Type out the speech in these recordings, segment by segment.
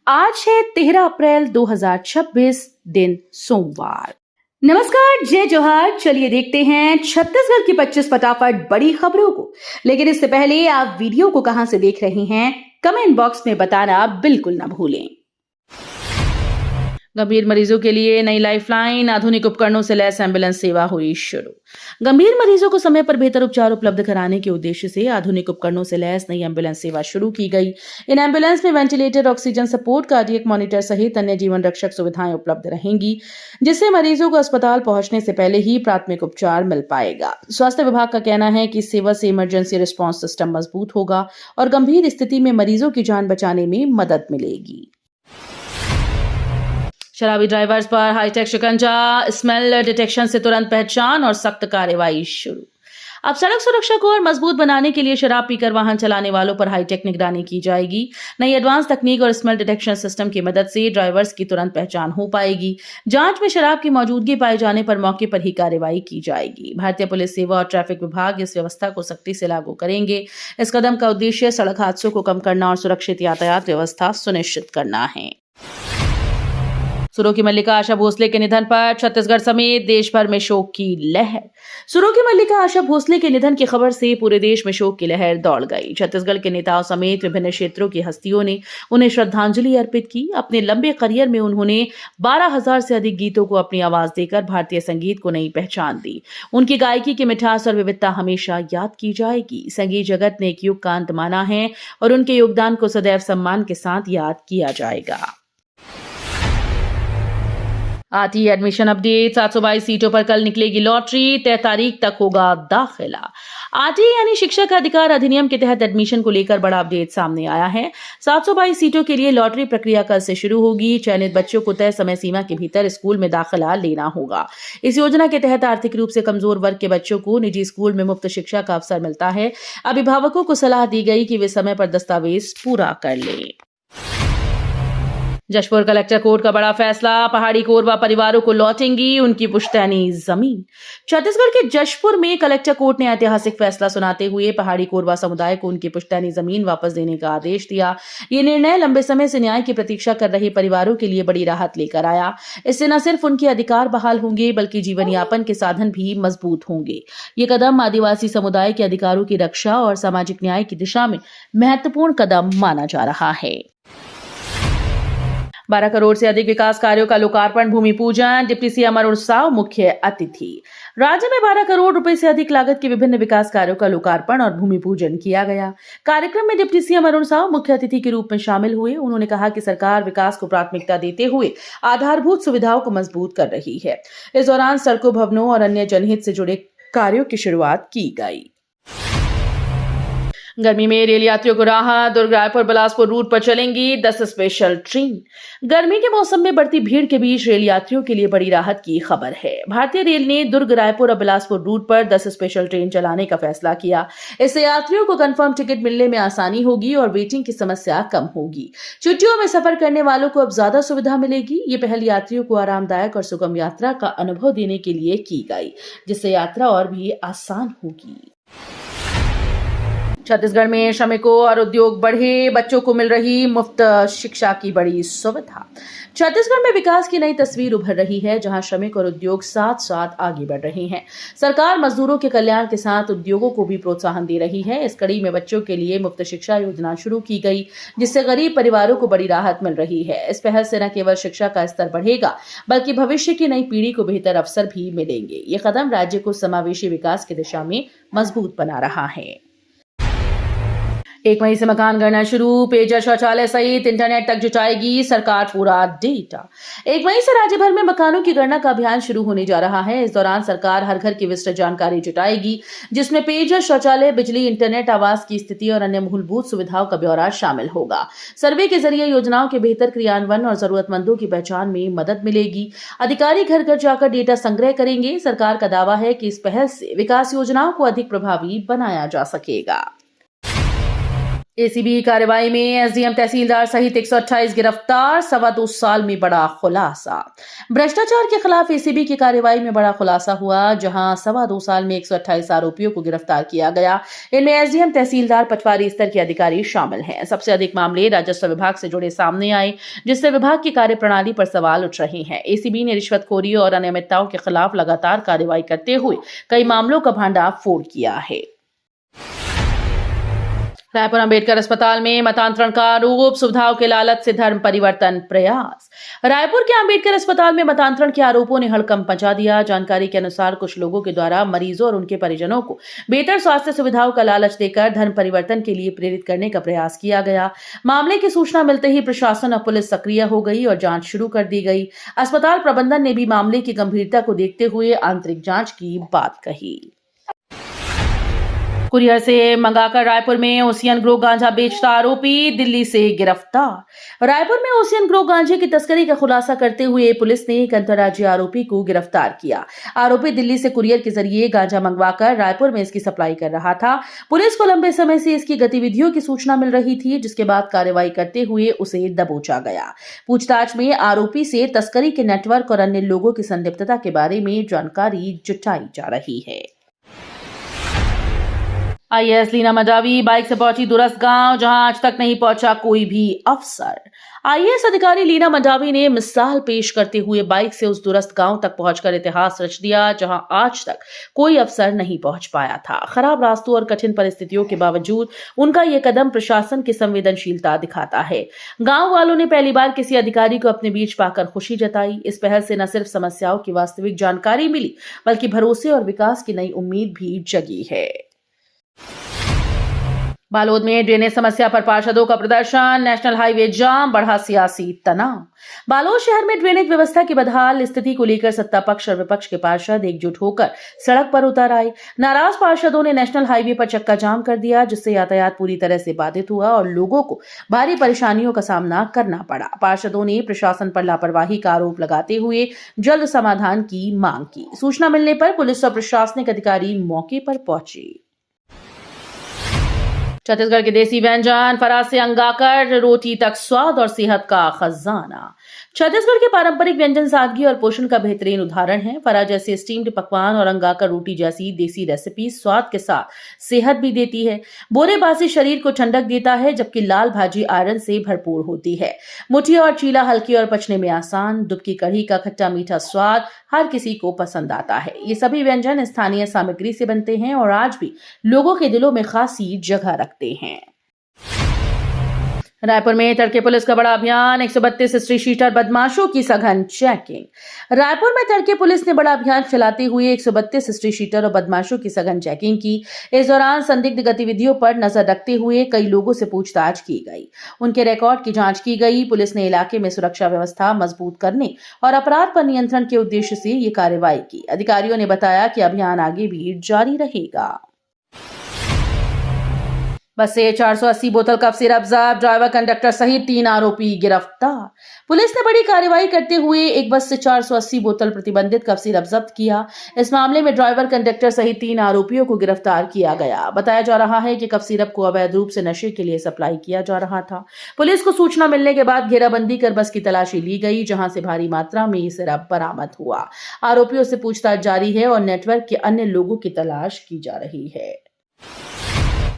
आज है 13 अप्रैल 2026 दिन सोमवार। नमस्कार, जय जोहार। चलिए देखते हैं छत्तीसगढ़ की 25 फटाफट बड़ी खबरों को। लेकिन इससे पहले आप वीडियो को कहां से देख रहे हैं, कमेंट बॉक्स में बताना बिल्कुल ना भूलें। गंभीर मरीजों के लिए नई लाइफलाइन, आधुनिक उपकरणों से लैस एम्बुलेंस सेवा हुई शुरू। गंभीर मरीजों को समय पर बेहतर उपचार उपलब्ध कराने के उद्देश्य से आधुनिक उपकरणों से लैस नई एम्बुलेंस सेवा शुरू की गई। इन एम्बुलेंस में ventilator, oxygen support, cardiac monitor सहित अन्य जीवन रक्षक सुविधाएं उपलब्ध रहेंगी, जिससे मरीजों को अस्पताल पहुंचने से पहले ही प्राथमिक उपचार मिल पाएगा। स्वास्थ्य विभाग का कहना है कि इस सेवा से इमरजेंसी रिस्पांस सिस्टम मजबूत होगा और गंभीर स्थिति में मरीजों की जान बचाने में मदद मिलेगी। शराबी ड्राइवर्स पर हाईटेक शिकंजा, स्मेल डिटेक्शन से तुरंत पहचान और सख्त कार्रवाई शुरू। अब सड़क सुरक्षा को और मजबूत बनाने के लिए शराब पीकर वाहन चलाने वालों पर हाईटेक निगरानी की जाएगी। नई एडवांस तकनीक और स्मेल डिटेक्शन सिस्टम की मदद से ड्राइवर्स की तुरंत पहचान हो पाएगी। जांच में शराब की मौजूदगी पाए जाने पर मौके पर ही कार्रवाई की जाएगी। भारतीय पुलिस सेवा और ट्रैफिक विभाग इस व्यवस्था को सख्ती से लागू करेंगे। इस कदम का उद्देश्य सड़क हादसों को कम करना और सुरक्षित यातायात व्यवस्था सुनिश्चित करना है। सुरों की मल्लिका आशा भोसले के निधन पर छत्तीसगढ़ समेत देश भर में शोक की लहर। सुरों की मल्लिका आशा भोसले के निधन की खबर से पूरे देश में शोक की लहर दौड़ गई। छत्तीसगढ़ के नेताओं समेत विभिन्न क्षेत्रों की हस्तियों ने उन्हें श्रद्धांजलि अर्पित की। अपने लंबे करियर में उन्होंने 12,000 से अधिक गीतों को अपनी आवाज देकर भारतीय संगीत को नई पहचान दी। उनकी गायकी की मिठास और विविधता हमेशा याद की जाएगी। संगीत जगत ने एक युग का अंत माना है और उनके योगदान को सदैव सम्मान के साथ याद किया जाएगा। आती एडमिशन अपडेट। 722 सीटों पर कल निकलेगी लॉटरी, 3 तारीख तक होगा दाखिला। आरटी यानी शिक्षक अधिकार अधिनियम के तहत एडमिशन को लेकर बड़ा अपडेट सामने आया है। 722 सीटों के लिए लॉटरी प्रक्रिया कल से शुरू होगी। चयनित बच्चों को तय समय सीमा के भीतर स्कूल में दाखिला लेना होगा। इस योजना के तहत आर्थिक रूप से कमजोर वर्ग के बच्चों को निजी स्कूल में मुफ्त शिक्षा का अवसर मिलता है। अभिभावकों को सलाह दी गई कि वे समय पर दस्तावेज पूरा कर लें। जशपुर कलेक्टर कोर्ट का बड़ा फैसला, पहाड़ी कोरवा परिवारों को लौटेंगी उनकी पुश्तैनी जमीन। छत्तीसगढ़ के जशपुर में कलेक्टर कोर्ट ने ऐतिहासिक फैसला सुनाते हुए पहाड़ी कोरवा समुदाय को उनकी पुश्तैनी जमीन वापस देने का आदेश दिया। ये निर्णय लंबे समय से न्याय की प्रतीक्षा कर रहे परिवारों के लिए बड़ी राहत लेकर आया। इससे न सिर्फ उनके अधिकार बहाल होंगे बल्कि जीवन यापन के साधन भी मजबूत होंगे। ये कदम आदिवासी समुदाय के अधिकारों की रक्षा और सामाजिक न्याय की दिशा में महत्वपूर्ण कदम माना जा रहा है। 12 करोड़ से अधिक विकास कार्यों का लोकार्पण, भूमि पूजन। डिप्टी सीएम अरुण साव मुख्य अतिथि। राज्य में 12 करोड़ रुपए से अधिक लागत के विभिन्न विकास कार्यों का लोकार्पण और भूमि पूजन किया गया। कार्यक्रम में डिप्टी सीएम अरुण साव मुख्य अतिथि के रूप में शामिल हुए। उन्होंने कहा कि सरकार विकास को प्राथमिकता देते हुए आधारभूत सुविधाओं को मजबूत कर रही है। इस दौरान सड़कों, भवनों और अन्य जनहित से जुड़े कार्यों की शुरुआत की गई। गर्मी में रेल यात्रियों को राहत। दुर्ग रायपुर बिलासपुर रूट पर चलेंगी 10 स्पेशल ट्रेन। गर्मी के मौसम में बढ़ती भीड़ के बीच रेल यात्रियों के लिए बड़ी राहत की खबर है। भारतीय रेल ने दुर्ग रायपुर और बिलासपुर रूट पर 10 स्पेशल ट्रेन चलाने का फैसला किया। इससे यात्रियों को कंफर्म टिकट मिलने में आसानी होगी और वेटिंग की समस्या कम होगी। छुट्टियों में सफर करने वालों को अब ज्यादा सुविधा मिलेगी। ये पहल यात्रियों को आरामदायक और सुगम यात्रा का अनुभव देने के लिए की गई, जिससे यात्रा और भी आसान होगी। छत्तीसगढ़ में श्रमिकों और उद्योग बढ़े, बच्चों को मिल रही मुफ्त शिक्षा की बड़ी सुविधा। छत्तीसगढ़ में विकास की नई तस्वीर उभर रही है, जहां श्रमिक और उद्योग साथ साथ आगे बढ़ रहे हैं। सरकार मजदूरों के कल्याण के साथ उद्योगों को भी प्रोत्साहन दे रही है। इस कड़ी में बच्चों के लिए मुफ्त शिक्षा योजना शुरू की गई, जिससे गरीब परिवारों को बड़ी राहत मिल रही है। इस पहल से न केवल शिक्षा का स्तर बढ़ेगा बल्कि भविष्य की नई पीढ़ी को बेहतर अवसर भी मिलेंगे। ये कदम राज्य को समावेशी विकास की दिशा में मजबूत बना रहा है। 1 मई से मकान गणना शुरू। पेयजल, शौचालय सहित इंटरनेट तक जुटाएगी सरकार पूरा डेटा। 1 मई से राज्य भर में मकानों की गणना का अभियान शुरू होने जा रहा है। इस दौरान सरकार हर घर की विस्तृत जानकारी जुटाएगी, जिसमें पेयजल, शौचालय, बिजली, इंटरनेट, आवास की स्थिति और अन्य मूलभूत सुविधाओं का ब्यौरा शामिल होगा। सर्वे के जरिए योजनाओं के बेहतर क्रियान्वयन और जरूरतमंदों की पहचान में मदद मिलेगी। अधिकारी घर घर जाकर डेटा संग्रह करेंगे। सरकार का दावा है कि इस पहल से विकास योजनाओं को अधिक प्रभावी बनाया जा सकेगा। एसीबी कार्रवाई में एसडीएम तहसीलदार सहित 128 गिरफ्तार, 2.25 साल में बड़ा खुलासा। भ्रष्टाचार के खिलाफ एसीबी की कार्रवाई में बड़ा खुलासा हुआ, जहां 2.25 साल में 128 आरोपियों को गिरफ्तार किया गया। इनमें एसडीएम तहसीलदार पटवारी स्तर के अधिकारी शामिल हैं। सबसे अधिक मामले राजस्व विभाग से जुड़े सामने आए, जिससे विभाग की कार्यप्रणाली पर सवाल उठ रहे हैं। एसीबी ने रिश्वतखोरी और अनियमितताओं के खिलाफ लगातार कार्रवाई करते हुए कई मामलों का भांडाफोड़ किया है। रायपुर अंबेडकर अस्पताल में मतांतरण का आरोप, सुविधाओं के लालच से धर्म परिवर्तन प्रयास। रायपुर के अंबेडकर अस्पताल में मतांतरण के आरोपों ने हड़कंप मचा दिया। जानकारी के अनुसार कुछ लोगों के द्वारा मरीजों और उनके परिजनों को बेहतर स्वास्थ्य सुविधाओं का लालच देकर धर्म परिवर्तन के लिए प्रेरित करने का प्रयास किया गया। मामले की सूचना मिलते ही प्रशासन और पुलिस सक्रिय हो गई और जांच शुरू कर दी गई। अस्पताल प्रबंधन ने भी मामले की गंभीरता को देखते हुए आंतरिक जांच की बात कही। कुरियर से मंगाकर रायपुर में ओसियन ग्रो गांजा बेचता आरोपी दिल्ली से गिरफ्तार। रायपुर में ओसियन ग्रो गांजे की तस्करी का खुलासा करते हुए पुलिस ने एक अंतर्राज्यीय आरोपी को गिरफ्तार किया। आरोपी दिल्ली से कुरियर के जरिए गांजा मंगवाकर रायपुर में इसकी सप्लाई कर रहा था। पुलिस को लंबे समय से इसकी गतिविधियों की सूचना मिल रही थी, जिसके बाद कार्रवाई करते हुए उसे दबोचा गया। पूछताछ में आरोपी से तस्करी के नेटवर्क और अन्य लोगों की संलिप्तता के बारे में जानकारी जुटाई जा रही है। आईएएस लीना मंडावी बाइक से पहुंची दूरस्थ गांव, जहां आज तक नहीं पहुंचा कोई भी अफसर। आईएएस अधिकारी लीना मंडावी ने मिसाल पेश करते हुए बाइक से उस दूरस्थ गांव तक पहुंचकर इतिहास रच दिया, जहां आज तक कोई अफसर नहीं पहुंच पाया था। खराब रास्तों और कठिन परिस्थितियों के बावजूद उनका यह कदम प्रशासन की संवेदनशीलता दिखाता है। गांव वालों ने पहली बार किसी अधिकारी को अपने बीच पाकर खुशी जताई। इस पहल से न सिर्फ समस्याओं की वास्तविक जानकारी मिली, बल्कि भरोसे और विकास की नई उम्मीद भी जगी है। बालोद में ड्रेनेज समस्या पर पार्षदों का प्रदर्शन, नेशनल हाईवे जाम, बढ़ा सियासी तनाव। बालोद शहर में ड्रेनेज व्यवस्था की बदहाल स्थिति को लेकर सत्ता पक्ष और विपक्ष के पार्षद एकजुट होकर सड़क पर उतर आए। नाराज पार्षदों ने नेशनल हाईवे पर चक्का जाम कर दिया, जिससे यातायात पूरी तरह से बाधित हुआ और लोगों को भारी परेशानियों का सामना करना पड़ा। पार्षदों ने प्रशासन पर लापरवाही का आरोप लगाते हुए जल्द समाधान की मांग की। सूचना मिलने पर पुलिस और प्रशासनिक अधिकारी मौके पर पहुंचे। छत्तीसगढ़ के देसी व्यंजन फरा से अंगाकर रोटी तक स्वाद और सेहत का खजाना। छत्तीसगढ़ के पारंपरिक व्यंजन सादगी और पोषण का बेहतरीन उदाहरण है। फरा जैसे स्टीम्ड पकवान और अंगाकर रोटी जैसी देसी रेसिपी स्वाद के साथ सेहत भी देती है। बोरेबासी शरीर को ठंडक देता है, जबकि लाल भाजी आयरन से भरपूर होती है। मुठिया और चीला हल्की और पचने में आसान। दुबकी कढ़ी का खट्टा मीठा स्वाद हर किसी को पसंद आता है। ये सभी व्यंजन स्थानीय सामग्री से बनते हैं और आज भी लोगों के दिलों में खासी जगह रखते हैं। रायपुर में तड़के पुलिस का बड़ा अभियान, 132 स्ट्रीट शीटर बदमाशों की सघन चेकिंग। रायपुर में तड़के पुलिस ने बड़ा अभियान चलाते हुए 132 स्ट्रीट शीटर और बदमाशों की सघन चेकिंग की। इस दौरान संदिग्ध गतिविधियों पर नजर रखते हुए कई लोगों से पूछताछ की गई, उनके रिकॉर्ड की जांच की गई। पुलिस ने इलाके में सुरक्षा व्यवस्था मजबूत करने और अपराध पर नियंत्रण के उद्देश्य से ये कार्रवाई की। अधिकारियों ने बताया कि अभियान आगे भी जारी रहेगा। बस से 480 बोतल कफ सिरप जब्त, ड्राइवर कंडक्टर सहित 3 आरोपी गिरफ्तार। पुलिस ने बड़ी कार्रवाई करते हुए एक बस से 480 बोतल प्रतिबंधित कफ सिरप जब्त किया। इस मामले में ड्राइवर कंडक्टर सहित 3 आरोपियों को गिरफ्तार किया गया। बताया जा रहा है कि कफ सिरप को अवैध रूप से नशे के लिए सप्लाई किया जा रहा था। पुलिस को सूचना मिलने के बाद घेराबंदी कर बस की तलाशी ली गई, जहां से भारी मात्रा में ये सिरप बरामद हुआ। आरोपियों से पूछताछ जारी है और नेटवर्क के अन्य लोगों की तलाश की जा रही है।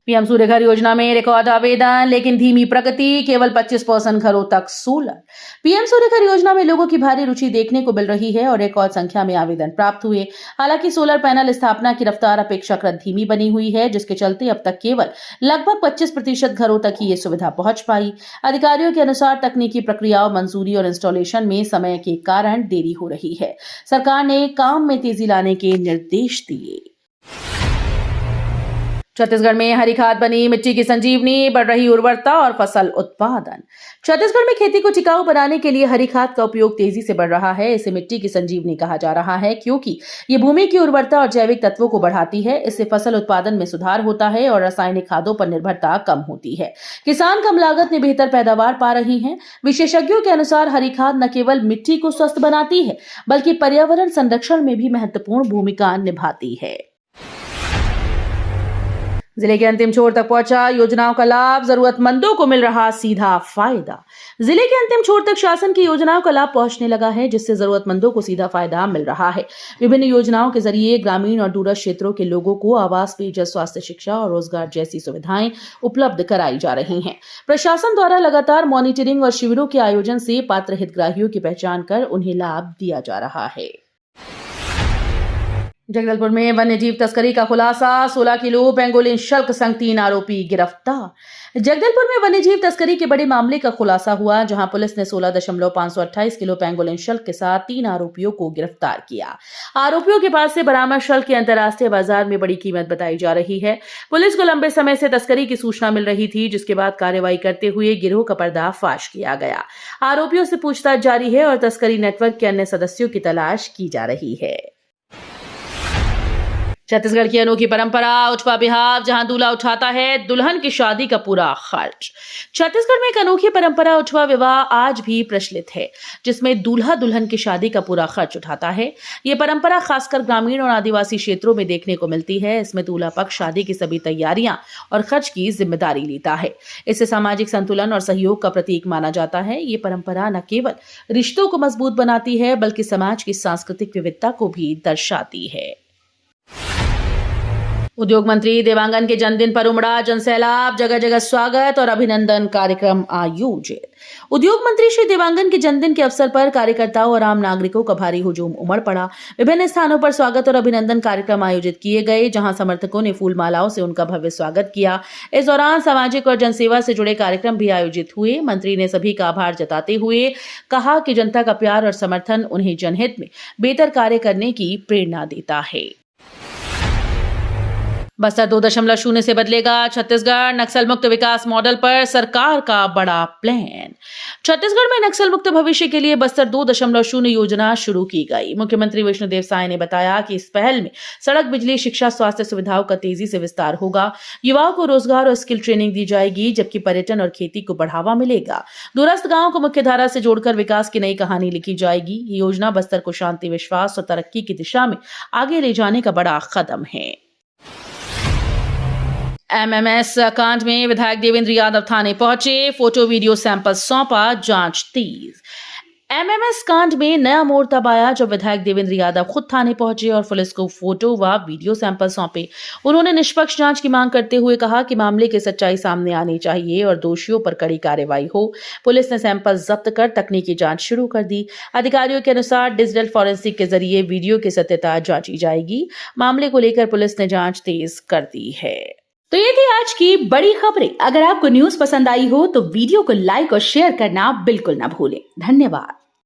पीएम सूर्यघर योजना में रिकॉर्ड आवेदन, लेकिन धीमी प्रगति, केवल 25% घरों तक सोलर। पीएम सूर्यघर योजना में लोगों की भारी रुचि देखने को मिल रही है और रिकॉर्ड संख्या में आवेदन प्राप्त हुए। हालांकि सोलर पैनल स्थापना की रफ्तार अपेक्षाकृत धीमी बनी हुई है, जिसके चलते अब तक केवल लगभग 25% घरों तक ही ये सुविधा पहुंच पाई। अधिकारियों के अनुसार तकनीकी प्रक्रियाओं, मंजूरी और इंस्टॉलेशन में समय के कारण देरी हो रही है। सरकार ने काम में तेजी लाने के निर्देश दिए। छत्तीसगढ़ में हरी खाद बनी मिट्टी की संजीवनी, बढ़ रही उर्वरता और फसल उत्पादन। छत्तीसगढ़ में खेती को टिकाऊ बनाने के लिए हरी खाद का उपयोग तेजी से बढ़ रहा है। इसे मिट्टी की संजीवनी कहा जा रहा है, क्योंकि ये भूमि की उर्वरता और जैविक तत्वों को बढ़ाती है। इससे फसल उत्पादन में सुधार होता है और रासायनिक खादों पर निर्भरता कम होती है। किसान कम लागत में बेहतर पैदावार पा रहे हैं। विशेषज्ञों के अनुसार हरी खाद न केवल मिट्टी को स्वस्थ बनाती है, बल्कि पर्यावरण संरक्षण में भी महत्वपूर्ण भूमिका निभाती है। जिले के अंतिम छोर तक पहुंचा योजनाओं का लाभ, जरूरतमंदों को मिल रहा सीधा फायदा। जिले के अंतिम छोर तक शासन की योजनाओं का लाभ पहुंचने लगा है, जिससे जरूरतमंदों को सीधा फायदा मिल रहा है। विभिन्न योजनाओं के जरिए ग्रामीण और दूरस्थ क्षेत्रों के लोगों को आवास, पेयजल, स्वास्थ्य, शिक्षा और रोजगार जैसी सुविधाएं उपलब्ध कराई जा रही हैं। प्रशासन द्वारा लगातार मॉनिटरिंग और शिविरों के आयोजन से पात्र हितग्राहियों की पहचान कर उन्हें लाभ दिया जा रहा है। जगदलपुर में वन्यजीव तस्करी का खुलासा, 16 किलो पेंगोलिन शल्क संग 3 आरोपी गिरफ्तार। जगदलपुर में वन्यजीव तस्करी के बड़े मामले का खुलासा हुआ, जहां पुलिस ने 16.528 किलो पेंगोलिन शल्क के साथ 3 आरोपियों को गिरफ्तार किया। आरोपियों के पास से बरामद शल्क की अंतर्राष्ट्रीय बाजार में बड़ी कीमत बताई जा रही है। पुलिस को लंबे समय से तस्करी की सूचना मिल रही थी, जिसके बाद कार्रवाई करते हुए गिरोह का पर्दाफाश किया गया। आरोपियों से पूछताछ जारी है और तस्करी नेटवर्क के अन्य सदस्यों की तलाश की जा रही है। छत्तीसगढ़ की अनोखी परंपरा उठवा बिहाव, जहां दूल्हा उठाता है दुल्हन की शादी का पूरा खर्च। छत्तीसगढ़ में एक अनोखी परंपरा उठवा विवाह आज भी प्रचलित है, जिसमें दूल्हा दुल्हन की शादी का पूरा खर्च उठाता है। ये परंपरा खासकर ग्रामीण और आदिवासी क्षेत्रों में देखने को मिलती है। इसमें दूल्हा पक्ष शादी की सभी तैयारियां और खर्च की जिम्मेदारी लेता है। इसे सामाजिक संतुलन और सहयोग का प्रतीक माना जाता है। ये परंपरा न केवल रिश्तों को मजबूत बनाती है, बल्कि समाज की सांस्कृतिक विविधता को भी दर्शाती है। उद्योग मंत्री देवांगन के जन्मदिन पर उमड़ा जनसैलाब, जगह जगह स्वागत और अभिनंदन कार्यक्रम आयोजित। उद्योग मंत्री श्री देवांगन के जन्मदिन के अवसर पर कार्यकर्ताओं और आम नागरिकों का भारी हुजूम उमड़ पड़ा। विभिन्न स्थानों पर स्वागत और अभिनंदन कार्यक्रम आयोजित किए गए, जहां समर्थकों ने फूल मालाओं से उनका भव्य स्वागत किया। इस दौरान सामाजिक और जनसेवा से जुड़े कार्यक्रम भी आयोजित हुए। मंत्री ने सभी का आभार जताते हुए कहा कि जनता का प्यार और समर्थन उन्हें जनहित में बेहतर कार्य करने की प्रेरणा देता है। बस्तर 2.0 से बदलेगा छत्तीसगढ़, नक्सल मुक्त विकास मॉडल पर सरकार का बड़ा प्लान। छत्तीसगढ़ में नक्सल मुक्त भविष्य के लिए बस्तर 2.0 योजना शुरू की गई। मुख्यमंत्री विष्णुदेव साय ने बताया कि इस पहल में सड़क, बिजली, शिक्षा, स्वास्थ्य सुविधाओं का तेजी से विस्तार होगा। युवाओं को रोजगार और स्किल ट्रेनिंग दी जाएगी, जबकि पर्यटन और खेती को बढ़ावा मिलेगा। दूरस्थ गांवों को मुख्य धारा से जोड़कर विकास की नई कहानी लिखी जाएगी। ये योजना बस्तर को शांति, विश्वास और तरक्की की दिशा में आगे ले जाने का बड़ा कदम है। एमएमएस कांड में विधायक देवेंद्र यादव थाने पहुंचे, फोटो वीडियो सैंपल सौंपा, जांच तेज। एमएमएस कांड में नया मोड़ तब आया जब विधायक देवेंद्र यादव खुद थाने पहुंचे और पुलिस को फोटो व वीडियो सैंपल सौंपे। उन्होंने निष्पक्ष जांच की मांग करते हुए कहा कि मामले की सच्चाई सामने आनी चाहिए और दोषियों पर कड़ी कार्रवाई हो। पुलिस ने सैंपल जब्त कर तकनीकी जांच शुरू कर दी। अधिकारियों के अनुसार डिजिटल फॉरेंसिक के जरिए वीडियो की सत्यता जांची जाएगी। मामले को लेकर पुलिस ने जांच तेज कर दी है। तो ये थी आज की बड़ी खबरें। अगर आपको न्यूज पसंद आई हो तो वीडियो को लाइक और शेयर करना बिल्कुल ना भूलें। धन्यवाद।